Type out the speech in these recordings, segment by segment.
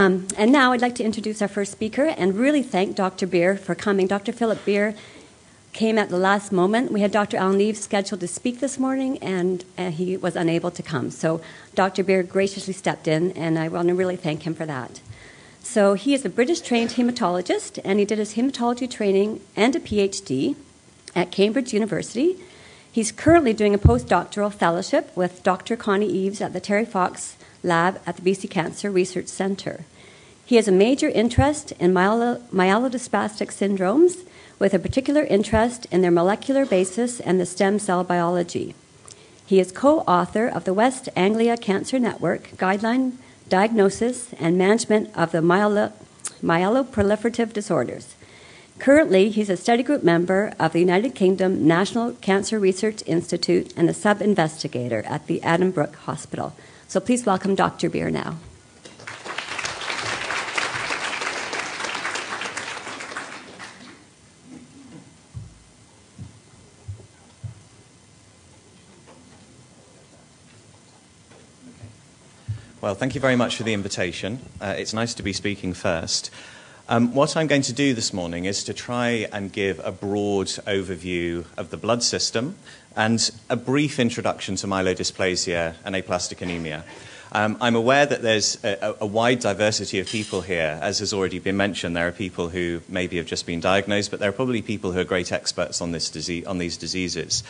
And now I'd like to introduce our first speaker and really thank Dr. Beer for coming. Dr. Phillip Beer came at the last moment. We had Dr. Alan Leaves scheduled to speak this morning, and he was unable to come. So Dr. Beer graciously stepped in, and I want to really thank him for that. So he is a British-trained hematologist, and he did his hematology training and a PhD at Cambridge University. He's currently doing a postdoctoral fellowship with Dr. Connie Eves at the Terry Fox Lab at the BC Cancer Research Centre. He has a major interest in myelodysplastic syndromes, with a particular interest in their molecular basis and the stem cell biology. He is co-author of the West Anglia Cancer Network Guideline Diagnosis and Management of the Myeloproliferative Disorders. Currently, he's a study group member of the United Kingdom National Cancer Research Institute and a sub-investigator at the Addenbrooke Hospital. So please welcome Dr. Beer now. Well, thank you very much for the invitation. It's nice to be speaking first. What I'm going to do this morning is to try and give a broad overview of the blood system and a brief introduction to myelodysplasia and aplastic anemia. I'm aware that there's a wide diversity of people here. As has already been mentioned, there are people who maybe have just been diagnosed, but there are probably people who are great experts on these diseases.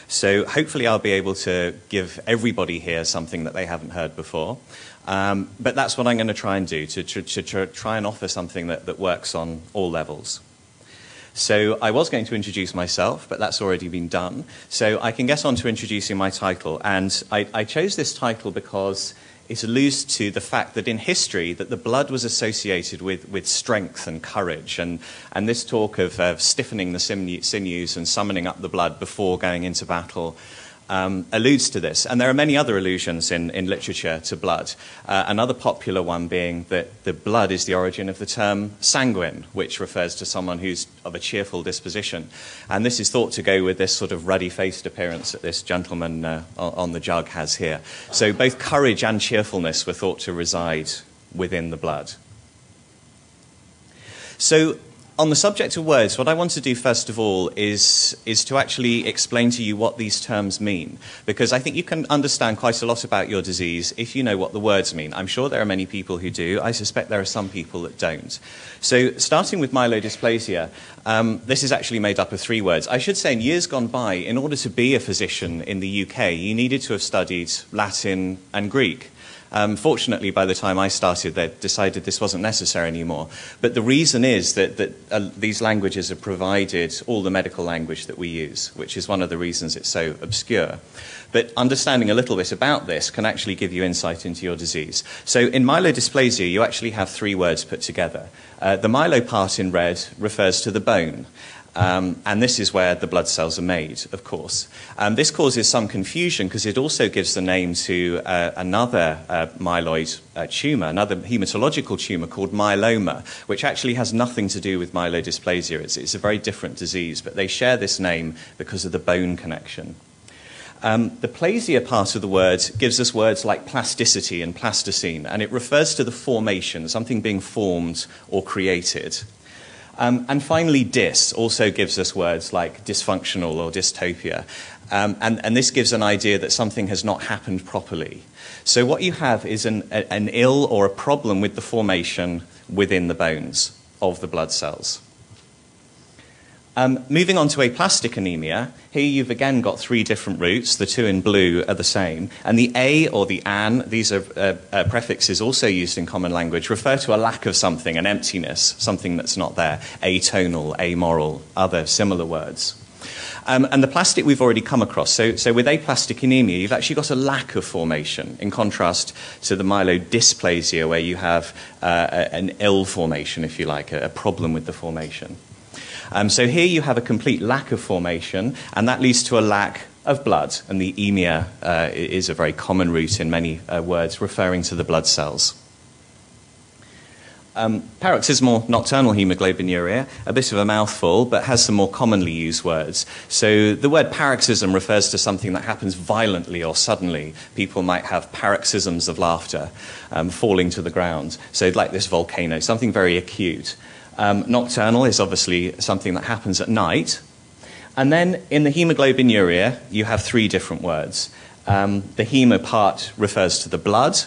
So hopefully I'll be able to give everybody here something that they haven't heard before. But that's what I'm going to try and do, to try and offer something that works on all levels. So I was going to introduce myself, but that's already been done. So I can get on to introducing my title. And I chose this title because it alludes to the fact that in history that the blood was associated with strength and courage. And this talk of stiffening the sinews and summoning up the blood before going into battle alludes to this. And there are many other allusions in literature to blood. Another popular one being that the blood is the origin of the term sanguine, which refers to someone who's of a cheerful disposition. And this is thought to go with this sort of ruddy-faced appearance that this gentleman on the jug has here. So both courage and cheerfulness were thought to reside within the blood. So on the subject of words, what I want to do first of all is to actually explain to you what these terms mean, because I think you can understand quite a lot about your disease if you know what the words mean. I'm sure there are many people who do. I suspect there are some people that don't. So starting with myelodysplasia, this is actually made up of 3 words. I should say in years gone by, in order to be a physician in the UK, you needed to have studied Latin and Greek. Fortunately, by the time I started, they decided this wasn't necessary anymore. But the reason is that these languages have provided all the medical language that we use, which is one of the reasons it's so obscure. But understanding a little bit about this can actually give you insight into your disease. So in myelodysplasia, you actually have 3 words put together. The myelo part in red refers to the bone. And this is where the blood cells are made, of course. This causes some confusion because it also gives the name to another myeloid tumour, another hematological tumour called myeloma, which actually has nothing to do with myelodysplasia. It's a very different disease, but they share this name because of the bone connection. The plasia part of the word gives us words like plasticity and plasticine, and it refers to the formation, something being formed or created. And finally, dys also gives us words like dysfunctional or dystopia. And this gives an idea that something has not happened properly. So what you have is an ill or a problem with the formation within the bones of the blood cells. Moving on to aplastic anemia, here you've again got 3 different roots. The 2 in blue are the same. And the a or the an, these are prefixes also used in common language, refer to a lack of something, an emptiness, something that's not there. Atonal, amoral, other similar words. And the plastic we've already come across. So with aplastic anemia, you've actually got a lack of formation, in contrast to the myelodysplasia, where you have an ill formation, if you like, a problem with the formation. So here you have a complete lack of formation, and that leads to a lack of blood. And the emia is a very common root in many words referring to the blood cells. Paroxysmal nocturnal haemoglobinuria, a bit of a mouthful, but has some more commonly used words. So the word paroxysm refers to something that happens violently or suddenly. People might have paroxysms of laughter, falling to the ground. So like this volcano, something very acute. Nocturnal is obviously something that happens at night. And then in the haemoglobinuria, you have three different words. The hemo part refers to the blood,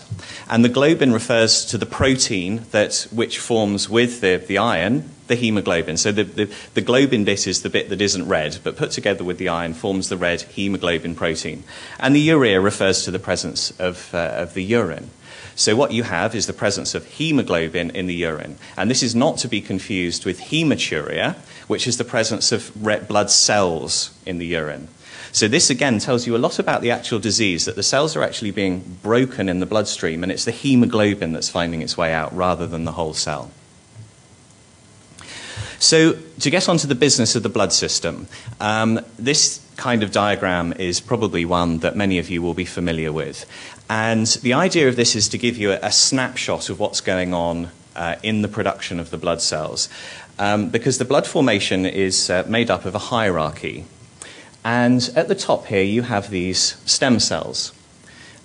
and the globin refers to the protein which forms with the iron, the hemoglobin. So the globin bit is the bit that isn't red, but put together with the iron forms the red hemoglobin protein. And the urea refers to the presence of the urine. So what you have is the presence of hemoglobin in the urine. And this is not to be confused with hematuria, which is the presence of red blood cells in the urine. So this, again, tells you a lot about the actual disease, that the cells are actually being broken in the bloodstream, and it's the hemoglobin that's finding its way out rather than the whole cell. So to get onto the business of the blood system, this kind of diagram is probably one that many of you will be familiar with. And the idea of this is to give you a snapshot of what's going on in the production of the blood cells, because the blood formation is made up of a hierarchy. And at the top here, you have these stem cells.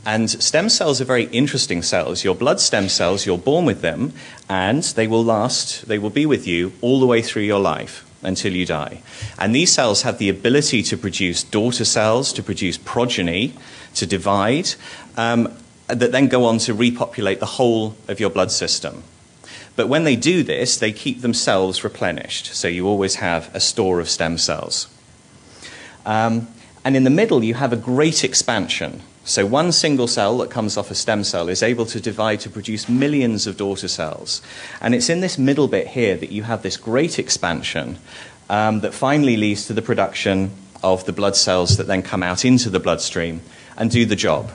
And stem cells are very interesting cells. Your blood stem cells, you're born with them, and they will be with you all the way through your life until you die. And these cells have the ability to produce daughter cells, to produce progeny, to divide, that then go on to repopulate the whole of your blood system. But when they do this, they keep themselves replenished. So you always have a store of stem cells. And in the middle, you have a great expansion. So one single cell that comes off a stem cell is able to divide to produce millions of daughter cells. And it's in this middle bit here that you have this great expansion that finally leads to the production of the blood cells that then come out into the bloodstream and do the job.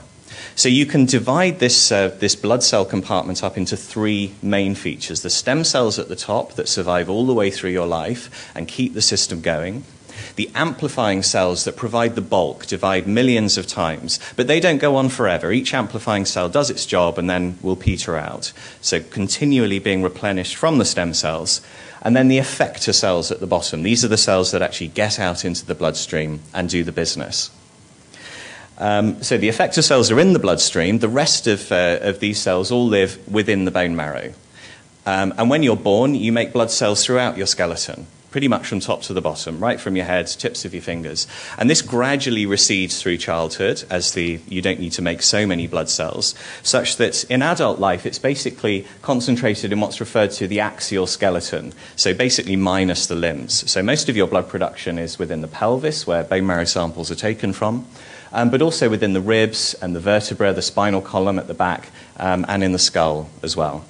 So you can divide this blood cell compartment up into three main features. The stem cells at the top that survive all the way through your life and keep the system going. The amplifying cells that provide the bulk divide millions of times, but they don't go on forever. Each amplifying cell does its job and then will peter out. So continually being replenished from the stem cells. And then the effector cells at the bottom. These are the cells that actually get out into the bloodstream and do the business. So the effector cells are in the bloodstream. The rest of these cells all live within the bone marrow. And when you're born, you make blood cells throughout your skeleton, pretty much from top to the bottom, right from your head, tips of your fingers. And this gradually recedes through childhood as you don't need to make so many blood cells, such that in adult life it's basically concentrated in what's referred to the axial skeleton, so basically minus the limbs. So most of your blood production is within the pelvis, where bone marrow samples are taken from, but also within the ribs and the vertebra, the spinal column at the back, and in the skull as well.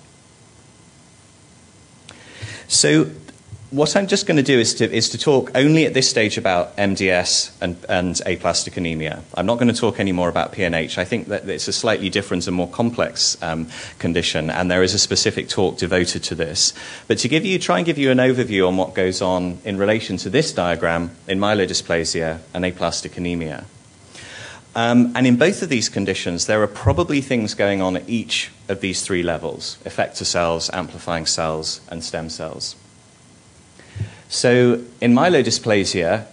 So what I'm just going to do is to talk only at this stage about MDS and aplastic anemia. I'm not going to talk any more about PNH. I think that it's a slightly different and more complex condition, and there is a specific talk devoted to this. But to try and give you an overview on what goes on in relation to this diagram in myelodysplasia and aplastic anemia. And in both of these conditions, there are probably things going on at each of these three levels: effector cells, amplifying cells, and stem cells. So in myelodysplasia,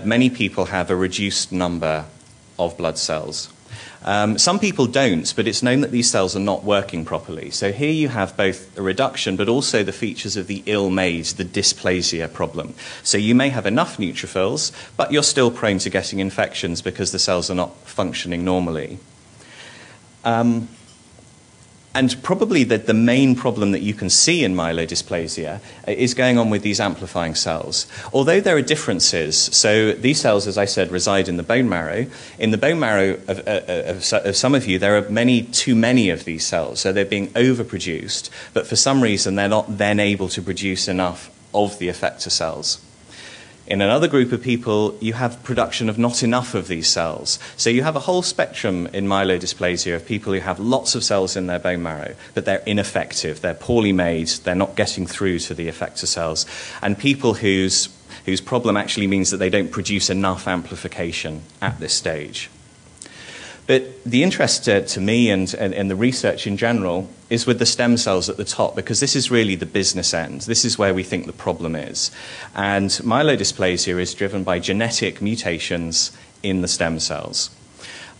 many people have a reduced number of blood cells. Some people don't, but it's known that these cells are not working properly. So here you have both a reduction, but also the features of the ill-made, the dysplasia problem. So you may have enough neutrophils, but you're still prone to getting infections because the cells are not functioning normally. And probably the main problem that you can see in myelodysplasia is going on with these amplifying cells. Although there are differences, so these cells, as I said, reside in the bone marrow. In the bone marrow of some of you, there are too many of these cells, so they're being overproduced, but for some reason they're not then able to produce enough of the effector cells. In another group of people, you have production of not enough of these cells. So you have a whole spectrum in myelodysplasia of people who have lots of cells in their bone marrow, but they're ineffective, they're poorly made, they're not getting through to the effector cells, and people whose problem actually means that they don't produce enough amplification at this stage. But the interest to me and the research in general is with the stem cells at the top, because this is really the business end. This is where we think the problem is. And myelodysplasia is driven by genetic mutations in the stem cells.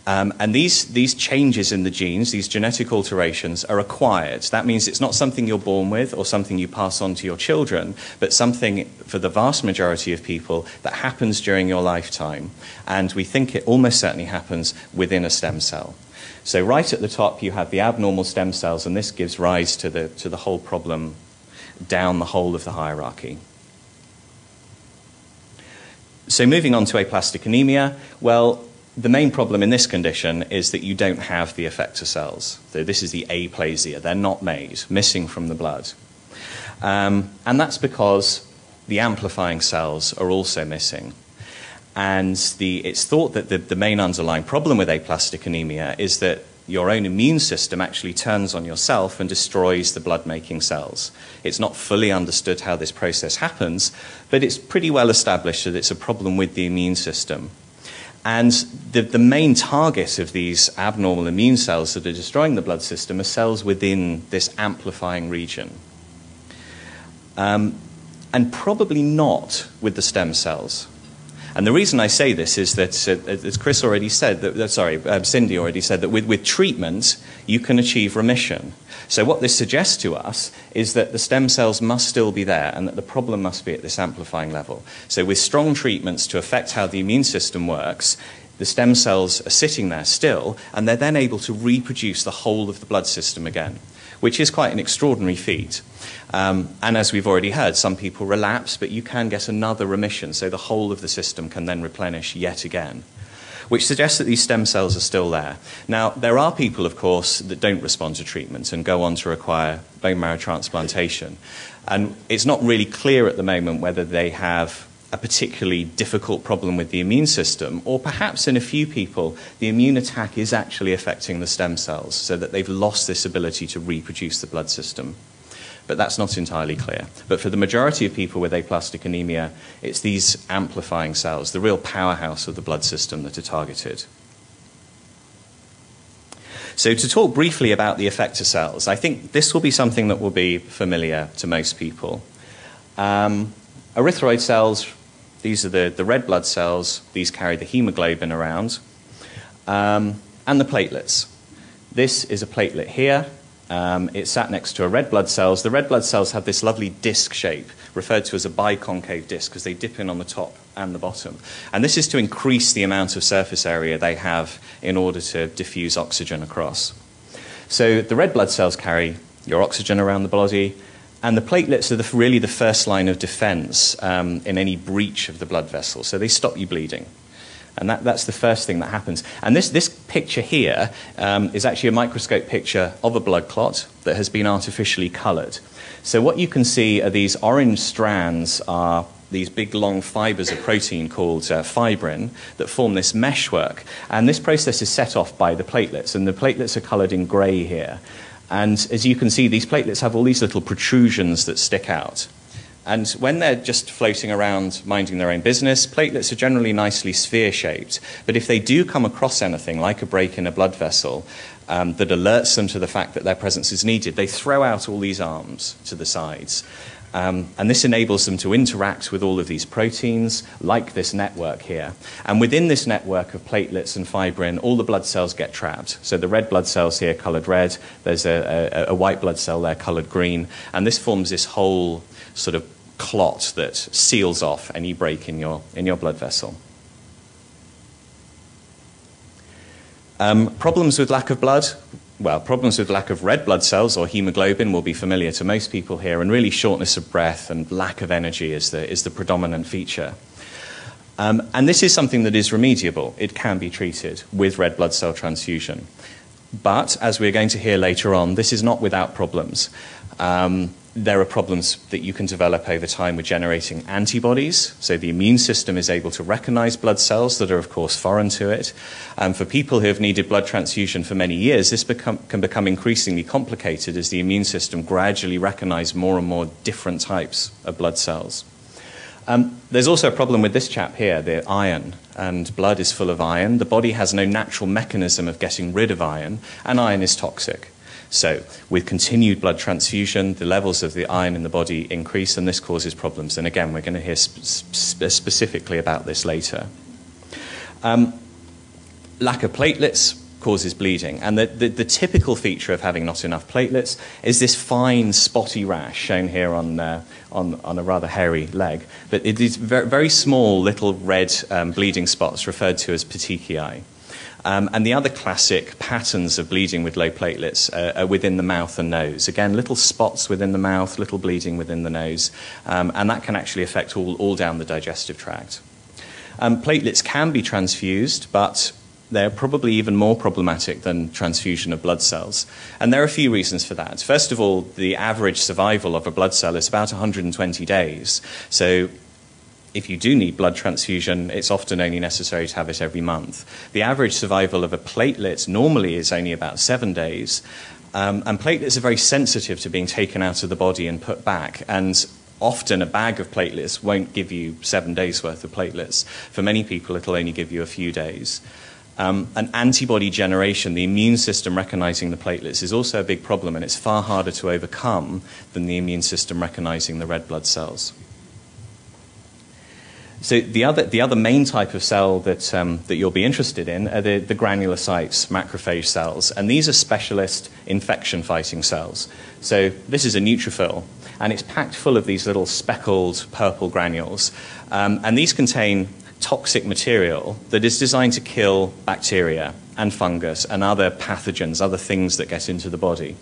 And these changes in the genes, these genetic alterations, are acquired. That means it's not something you're born with or something you pass on to your children, but something, for the vast majority of people, that happens during your lifetime. And we think it almost certainly happens within a stem cell. So right at the top, you have the abnormal stem cells, and this gives rise to the whole problem down the whole of the hierarchy. So moving on to aplastic anemia, well, the main problem in this condition is that you don't have the effector cells. So this is the aplasia. They're not made, missing from the blood. And that's because the amplifying cells are also missing. And it's thought that the main underlying problem with aplastic anemia is that your own immune system actually turns on yourself and destroys the blood-making cells. It's not fully understood how this process happens, but it's pretty well established that it's a problem with the immune system. And the main target of these abnormal immune cells that are destroying the blood system are cells within this amplifying region. And probably not with the stem cells. And the reason I say this is that, as Chris already said, Cindy already said, that with treatment, you can achieve remission. So what this suggests to us is that the stem cells must still be there and that the problem must be at this amplifying level. So with strong treatments to affect how the immune system works, the stem cells are sitting there still, and they're then able to reproduce the whole of the blood system again, which is quite an extraordinary feat. And as we've already heard, some people relapse, but you can get another remission, so the whole of the system can then replenish yet again, which suggests that these stem cells are still there. Now, there are people, of course, that don't respond to treatment and go on to require bone marrow transplantation. And it's not really clear at the moment whether they have a particularly difficult problem with the immune system, or perhaps in a few people, the immune attack is actually affecting the stem cells, so that they've lost this ability to reproduce the blood system. But that's not entirely clear. But for the majority of people with aplastic anemia, it's these amplifying cells, the real powerhouse of the blood system, that are targeted. So to talk briefly about the effector cells, I think this will be something that will be familiar to most people. Erythroid cells, these are the red blood cells. These carry the hemoglobin around. And the platelets. This is a platelet here. It's sat next to a red blood cells. The red blood cells have this lovely disc shape, referred to as a biconcave disc, because they dip in on the top and the bottom. And this is to increase the amount of surface area they have in order to diffuse oxygen across. So the red blood cells carry your oxygen around the body, and the platelets are really the first line of defense in any breach of the blood vessel. So they stop you bleeding. And that's the first thing that happens. And this picture here is actually a microscope picture of a blood clot that has been artificially colored. So what you can see are these orange strands are these big long fibers of protein called fibrin that form this meshwork. And this process is set off by the platelets, and the platelets are colored in gray here. And as you can see, these platelets have all these little protrusions that stick out. And when they're just floating around minding their own business, platelets are generally nicely sphere-shaped. But if they do come across anything, like a break in a blood vessel, that alerts them to the fact that their presence is needed, they throw out all these arms to the sides. And this enables them to interact with all of these proteins, like this network here. And within this network of platelets and fibrin, all the blood cells get trapped. So the red blood cells here, colored red, there's a white blood cell there, colored green, and this forms this whole sort of clot that seals off any break in your blood vessel. Problems with lack of blood? Well, problems with lack of red blood cells or hemoglobin will be familiar to most people here, and really shortness of breath and lack of energy is the predominant feature. And this is something that is remediable. It can be treated with red blood cell transfusion. But, as we're going to hear later on, this is not without problems. There are problems that you can develop over time with generating antibodies. So the immune system is able to recognize blood cells that are, of course, foreign to it. For people who have needed blood transfusion for many years, this can become increasingly complicated as the immune system gradually recognizes more and more different types of blood cells. There's also a problem with this chap here, the iron, and blood is full of iron. The body has no natural mechanism of getting rid of iron, and iron is toxic. So with continued blood transfusion, the levels of the iron in the body increase, and this causes problems. And again, we're going to hear specifically about this later. Lack of platelets causes bleeding, and the typical feature of having not enough platelets is this fine spotty rash shown here on a rather hairy leg. But it is very, very small little red bleeding spots referred to as petechiae. And the other classic patterns of bleeding with low platelets are within the mouth and nose. Again, little spots within the mouth, little bleeding within the nose, and that can actually affect all down the digestive tract. Platelets can be transfused, but they're probably even more problematic than transfusion of blood cells. And there are a few reasons for that. First of all, the average survival of a blood cell is about 120 days. So if you do need blood transfusion, it's often only necessary to have it every month. The average survival of a platelet normally is only about 7 days. And platelets are very sensitive to being taken out of the body and put back. And often a bag of platelets won't give you 7 days' worth of platelets. For many people, it'll only give you a few days. An antibody generation, the immune system recognizing the platelets, is also a big problem, and it's far harder to overcome than the immune system recognizing the red blood cells. So the other main type of cell that you'll be interested in are the granulocytes, macrophage cells, and these are specialist infection-fighting cells. So this is a neutrophil, and it's packed full of these little speckled purple granules, and these contain toxic material that is designed to kill bacteria and fungus and other pathogens, other things that get into the body.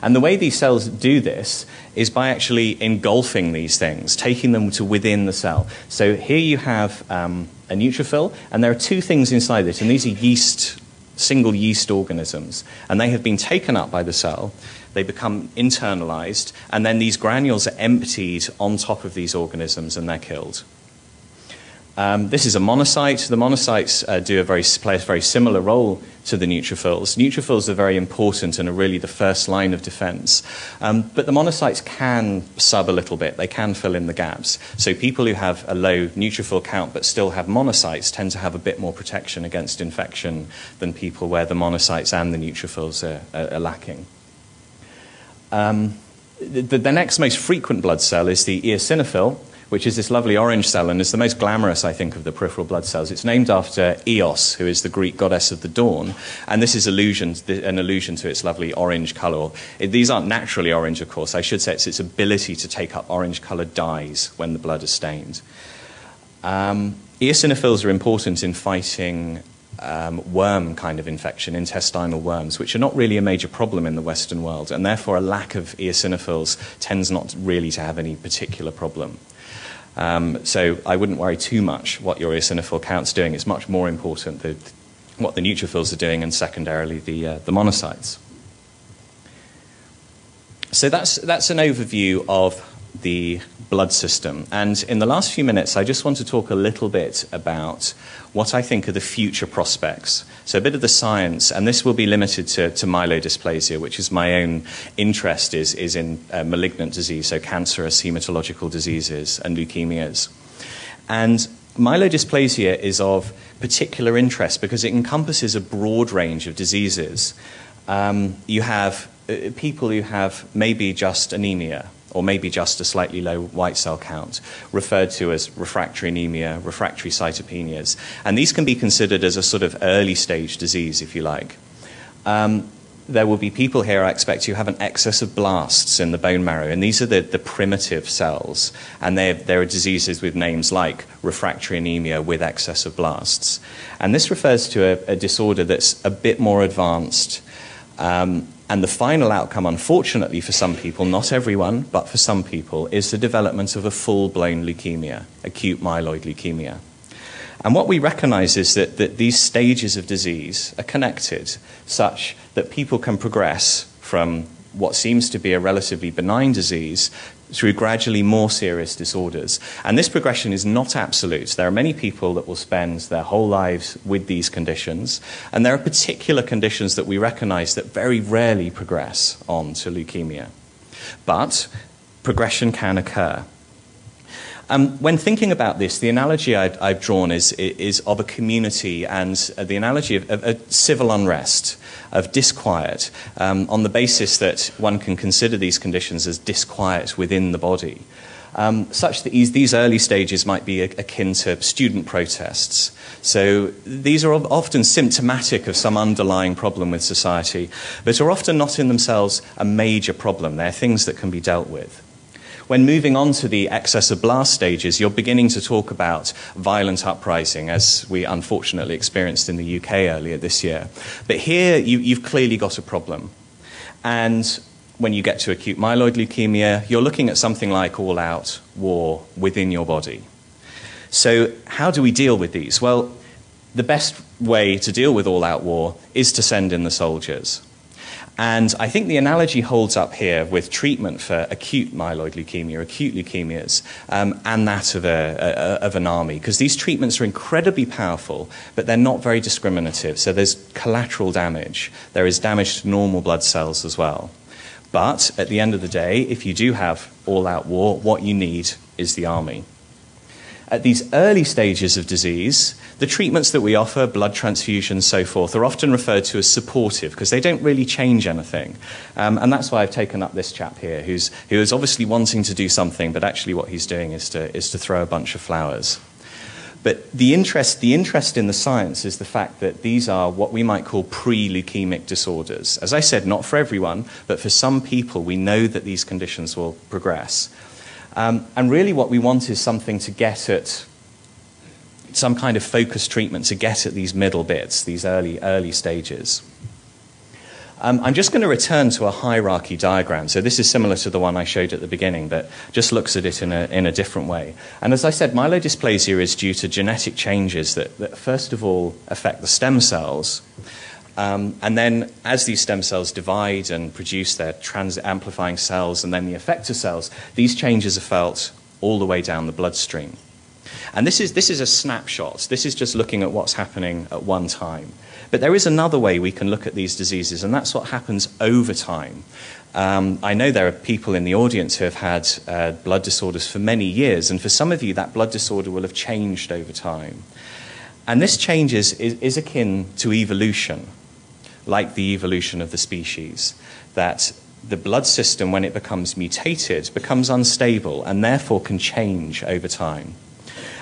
And the way these cells do this is by actually engulfing these things, taking them to within the cell. So here you have a neutrophil, and there are two things inside it, and these are single yeast organisms, and they have been taken up by the cell. They become internalized, and then these granules are emptied on top of these organisms, and they're killed. This is a monocyte. The monocytes play a very similar role to the neutrophils. Neutrophils are very important and are really the first line of defense. But the monocytes can sub a little bit. They can fill in the gaps. So people who have a low neutrophil count but still have monocytes tend to have a bit more protection against infection than people where the monocytes and the neutrophils are lacking. The next most frequent blood cell is the eosinophil, which is this lovely orange cell, and is the most glamorous, I think, of the peripheral blood cells. It's named after Eos, who is the Greek goddess of the dawn, and this is an allusion to its lovely orange colour. These aren't naturally orange, of course. I should say it's its ability to take up orange-coloured dyes when the blood is stained. Eosinophils are important in fighting worm kind of infection, intestinal worms, which are not really a major problem in the Western world, and therefore a lack of eosinophils tends not really to have any particular problem. So I wouldn't worry too much what your eosinophil count's doing. It's much more important what the neutrophils are doing, and secondarily the monocytes. So that's an overview of the blood system. And in the last few minutes, I just want to talk a little bit about what I think are the future prospects. So a bit of the science, and this will be limited to myelodysplasia, which is my own interest is in malignant disease, so cancerous hematological diseases and leukemias. And myelodysplasia is of particular interest because it encompasses a broad range of diseases. You have people who have maybe just anemia, or maybe just a slightly low white cell count, referred to as refractory anemia, refractory cytopenias. And these can be considered as a sort of early stage disease, if you like. There will be people here, I expect, who have an excess of blasts in the bone marrow, and these are the primitive cells. And there are diseases with names like refractory anemia with excess of blasts. And this refers to a disorder that's a bit more advanced. And the final outcome, unfortunately for some people, not everyone, but for some people, is the development of a full-blown leukemia, acute myeloid leukemia. And what we recognize is that these stages of disease are connected such that people can progress from what seems to be a relatively benign disease through gradually more serious disorders. And this progression is not absolute. There are many people that will spend their whole lives with these conditions, and there are particular conditions that we recognize that very rarely progress on to leukemia. But progression can occur. When thinking about this, the analogy I've drawn is of a community and the analogy of civil unrest, of disquiet, on the basis that one can consider these conditions as disquiet within the body. Such that these early stages might be akin to student protests. So these are often symptomatic of some underlying problem with society, but are often not in themselves a major problem. They're things that can be dealt with. When moving on to the excess of blast stages, you're beginning to talk about violent uprising, as we unfortunately experienced in the UK earlier this year. But here, you've clearly got a problem. And when you get to acute myeloid leukemia, you're looking at something like all-out war within your body. So how do we deal with these? Well, the best way to deal with all-out war is to send in the soldiers. And I think the analogy holds up here with treatment for acute myeloid leukemia, acute leukemias, and that of an army, because these treatments are incredibly powerful, but they're not very discriminative. So there's collateral damage. There is damage to normal blood cells as well. But at the end of the day, if you do have all-out war, what you need is the army. At these early stages of disease, the treatments that we offer, blood transfusions, so forth, are often referred to as supportive because they don't really change anything. And that's why I've taken up this chap here, who is obviously wanting to do something, but actually what he's doing is to throw a bunch of flowers. But the interest in the science is the fact that these are what we might call pre-leukemic disorders. As I said, not for everyone, but for some people, we know that these conditions will progress. And really what we want is something to get at, some kind of focused treatment to get at these middle bits, these early stages. I'm just going to return to a hierarchy diagram. So this is similar to the one I showed at the beginning, but just looks at it in a different way. And as I said, myelodysplasia is due to genetic changes that first of all affect the stem cells. And then as these stem cells divide and produce their trans-amplifying cells and then the effector cells, these changes are felt all the way down the bloodstream. And this is a snapshot. This is just looking at what's happening at one time. But there is another way we can look at these diseases, and that's what happens over time. I know there are people in the audience who have had blood disorders for many years, and for some of you, that blood disorder will have changed over time. And this change is akin to evolution, like the evolution of the species, that the blood system, when it becomes mutated, becomes unstable and therefore can change over time.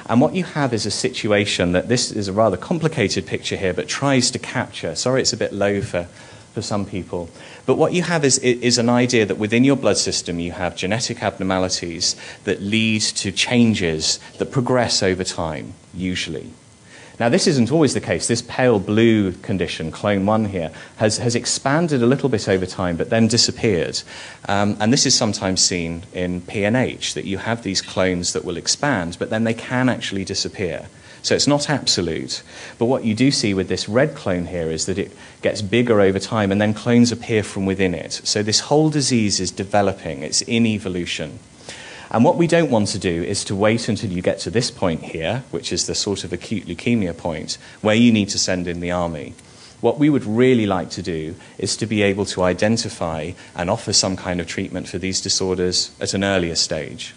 And what you have is a situation that, this is a rather complicated picture here, but tries to capture. Sorry, it's a bit low for some people. But what you have is an idea that within your blood system you have genetic abnormalities that lead to changes that progress over time, usually. Now, this isn't always the case. This pale blue condition, clone 1 here, has expanded a little bit over time, but then disappeared. And this is sometimes seen in PNH, that you have these clones that will expand, but then they can actually disappear. So it's not absolute. But what you do see with this red clone here is that it gets bigger over time, and then clones appear from within it. So this whole disease is developing. It's in evolution. And what we don't want to do is to wait until you get to this point here, which is the sort of acute leukemia point, where you need to send in the army. What we would really like to do is to be able to identify and offer some kind of treatment for these disorders at an earlier stage.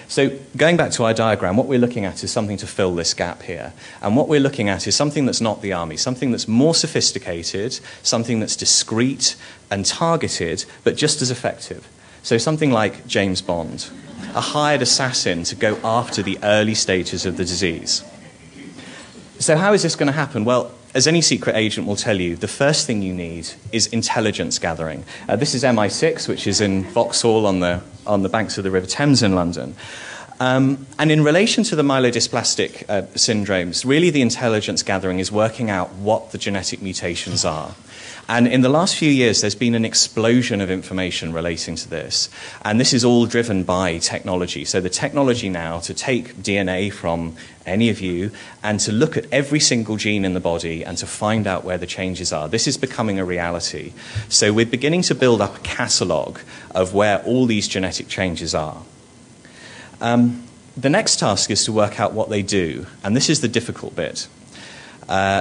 So going back to our diagram, what we're looking at is something to fill this gap here. And what we're looking at is something that's not the army, something that's more sophisticated, something that's discreet and targeted, but just as effective. So something like James Bond, a hired assassin to go after the early stages of the disease. So how is this going to happen? Well, as any secret agent will tell you, the first thing you need is intelligence gathering. This is MI6, which is in Vauxhall on the banks of the River Thames in London. And in relation to the myelodysplastic syndromes, really the intelligence gathering is working out what the genetic mutations are. And in the last few years, there's been an explosion of information relating to this. And this is all driven by technology. So the technology now to take DNA from any of you and to look at every single gene in the body and to find out where the changes are. This is becoming a reality. So we're beginning to build up a catalogue of where all these genetic changes are. The next task is to work out what they do. And this is the difficult bit.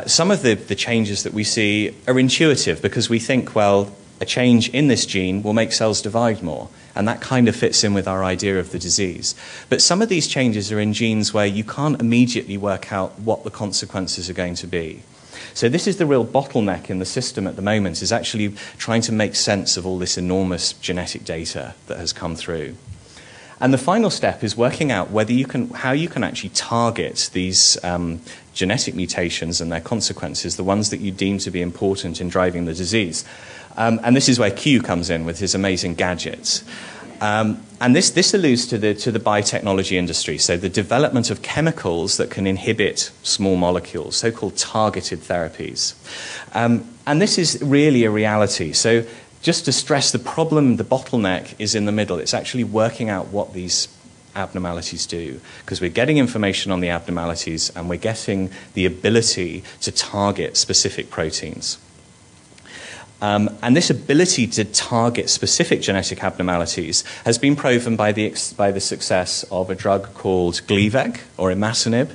Some of the changes that we see are intuitive because we think, well, a change in this gene will make cells divide more, and that kind of fits in with our idea of the disease. But some of these changes are in genes where you can't immediately work out what the consequences are going to be. So this is the real bottleneck in the system at the moment, is actually trying to make sense of all this enormous genetic data that has come through. And the final step is working out how you can actually target these genetic mutations and their consequences, the ones that you deem to be important in driving the disease. And this is where Q comes in with his amazing gadgets. And this alludes to the biotechnology industry, so the development of chemicals that can inhibit small molecules, so-called targeted therapies. And this is really a reality. So just to stress the problem, the bottleneck is in the middle. It's actually working out what these abnormalities do, because we're getting information on the abnormalities and we're getting the ability to target specific proteins. And this ability to target specific genetic abnormalities has been proven by the success of a drug called Gleevec, or imatinib,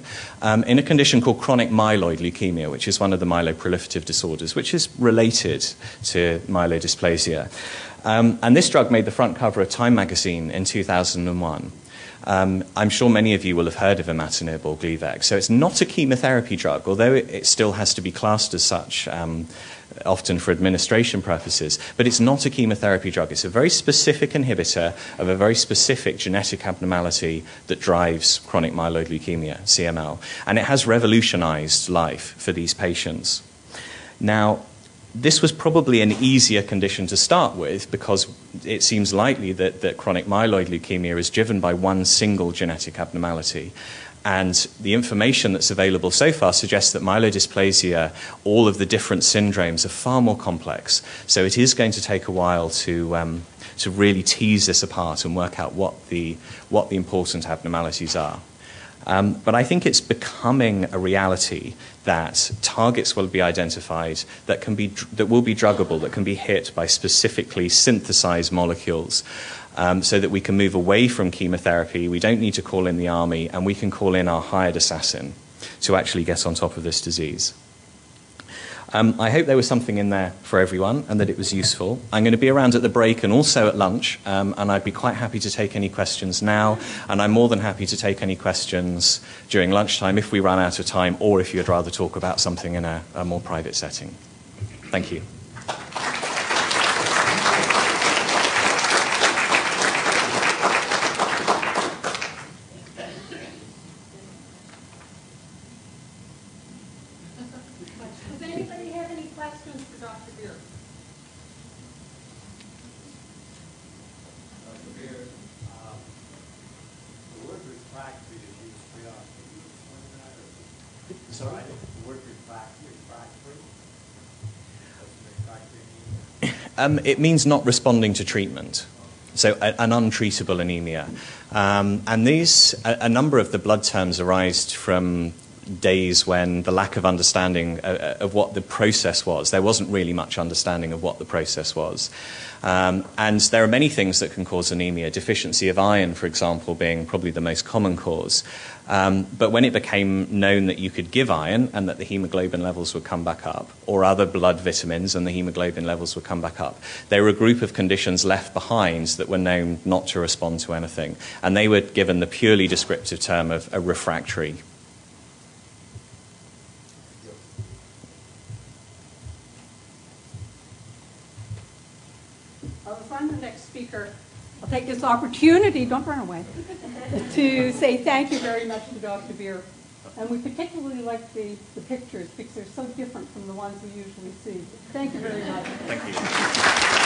in a condition called chronic myeloid leukemia, which is one of the myeloproliferative disorders, which is related to myelodysplasia. And this drug made the front cover of Time magazine in 2001. I'm sure many of you will have heard of imatinib or Gleevec. So it's not a chemotherapy drug, although it still has to be classed as such, often for administration purposes, but it's not a chemotherapy drug. It's a very specific inhibitor of a very specific genetic abnormality that drives chronic myeloid leukemia, CML, and it has revolutionized life for these patients. Now, this was probably an easier condition to start with because it seems likely that chronic myeloid leukemia is driven by one single genetic abnormality. And the information that's available so far suggests that myelodysplasia, all of the different syndromes, are far more complex. So it is going to take a while to really tease this apart and work out what the important abnormalities are. But I think it's becoming a reality that targets will be identified that will be druggable, that can be hit by specifically synthesized molecules. So that we can move away from chemotherapy, we don't need to call in the army, and we can call in our hired assassin to actually get on top of this disease. I hope there was something in there for everyone and that it was useful. I'm going to be around at the break and also at lunch, and I'd be quite happy to take any questions now, and I'm more than happy to take any questions during lunchtime if we run out of time, or if you'd rather talk about something in a more private setting. Thank you. Does anybody have any questions for Dr. Beer? Dr. Beer, the word refractory is used pretty often. Can you explain that? Or Sorry? The word refractory? What's refractory mean? It means not responding to treatment. So an untreatable anemia. And a number of the blood terms arise from days when the lack of understanding of what the process was. There wasn't really much understanding of what the process was. And there are many things that can cause anemia, deficiency of iron, for example, being probably the most common cause. But when it became known that you could give iron and that the hemoglobin levels would come back up, or other blood vitamins and the hemoglobin levels would come back up, there were a group of conditions left behind that were known not to respond to anything. And they were given the purely descriptive term of a refractory. Before I'm the next speaker, I'll take this opportunity, don't run away, to say thank you very much to Dr. Beer. And we particularly like the pictures because they're so different from the ones we usually see. Thank you very much. Thank you.